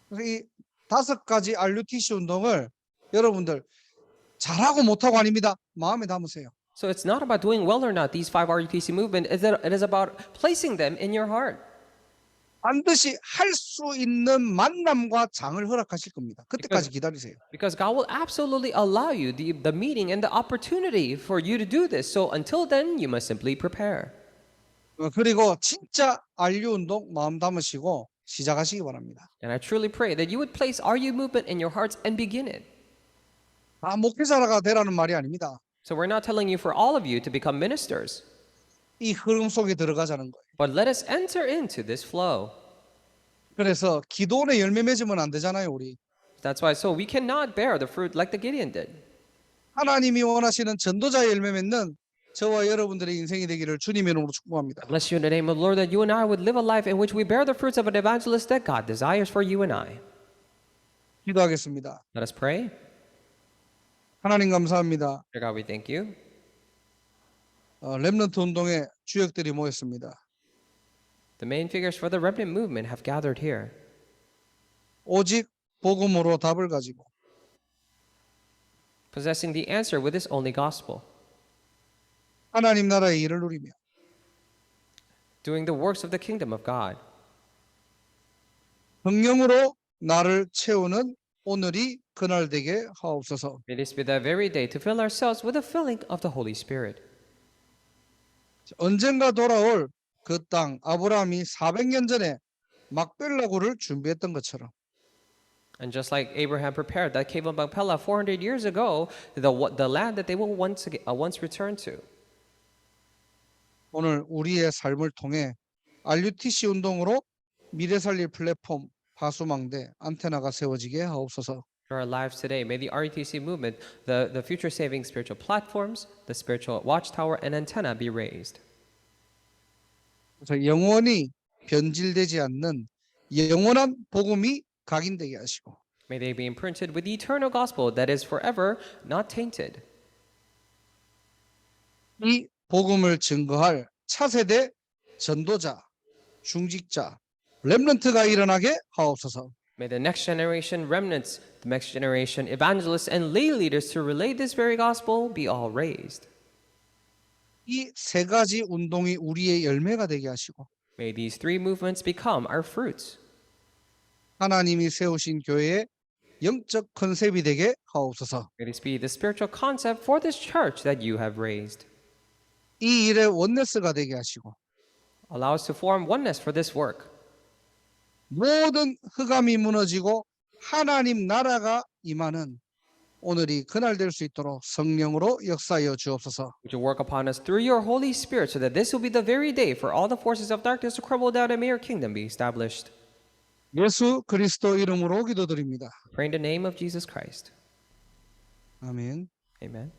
그래서 이 5가지 RUTC 운동을 여러분들 잘하고 못하고 아닙니다. 마음에 담으세요. So it's not about doing well or not, these 5 RUTC movement, it is about placing them in your heart. 반드시 할 수 있는 만남과 장을 허락하실 겁니다. 그때까지 기다리세요. Because God will absolutely allow you the meeting and the opportunity for you to do this. So until then, you must simply prepare. 그리고 진짜 RU 운동 마음 담으시고 시작하시기 바랍니다. And I truly pray that you would place RU movement in your hearts and begin it. 다 목회자가 되라는 말이 아닙니다. So we're not telling you for all of you to become ministers, 이 흐름 속에 들어가자는 거예요. but let us enter into this flow. 그래서 기도원의 열매 맺으면 안 되잖아요, 우리. That's why, so we cannot bear the fruit like the Gideon did. 하나님이 원하시는 전도자의 열매 맺는 저와 여러분들의 인생이 되기를 주님의 이름으로 축복합니다. Bless you in the name of the Lord that you and I would live a life in which we bear the fruits of an evangelist that God desires for you and I. 기도하겠습니다. Let us pray. 하나님 감사합니다. Dear God, we thank you. 렘넌트 운동의 주역들이 모였습니다. The main figures for the remnant movement have gathered here. 오직 복음으로 답을 가지고 Possessing the answer with this only gospel, 하나님 나라의 일을 누리며 doing the works of the kingdom of God, 성령으로 나를 채우는 오늘이 그날 되게 하옵소서. may this be that very day to fill ourselves with the filling of the Holy Spirit. 언젠가 돌아올 그 땅 아브라함이 400년 전에 막벨라고를 준비했던 것처럼 And just like Abraham prepared that cave of Machpelah 400 years ago, the land that they will once return to. 오늘 우리의 삶을 통해 RUTC 운동으로 미래 살릴 플랫폼 파수망대 안테나가 세워지게 하옵소서. For our lives today, may the RUTC movement, the future saving spiritual platforms, the spiritual watchtower and antenna be raised. 그래서 영원히 변질되지 않는 영원한 복음이 각인되게 하시고 May they be imprinted with the eternal gospel that is forever not tainted. 이 복음을 증거할 차세대 전도자, 중직자, 렘넌트가 일어나게 하옵소서. May the next generation remnants, the next generation evangelists and lay leaders to relay this very gospel be all raised. 이 세 가지 운동이 우리의 열매가 되게 하시고 May these 3 movements become our fruits. 하나님이 세우신 교회의 영적 컨셉이 되게 하옵소서. May this be the spiritual concept for this church that you have raised. 이 일의 원네스가 되게 하시고 Allow us to form oneness for this work. 모든 흑암이 무너지고 하나님 나라가 임하는 오늘이 그날 될 수 있도록 성령으로 역사하여 주옵소서. Would you work upon us through your Holy Spirit so that this will be the very day for all the forces of darkness to crumble down and may your kingdom be established. 예수 그리스도 이름으로 기도드립니다. Pray in the name of Jesus Christ. 아멘. Amen.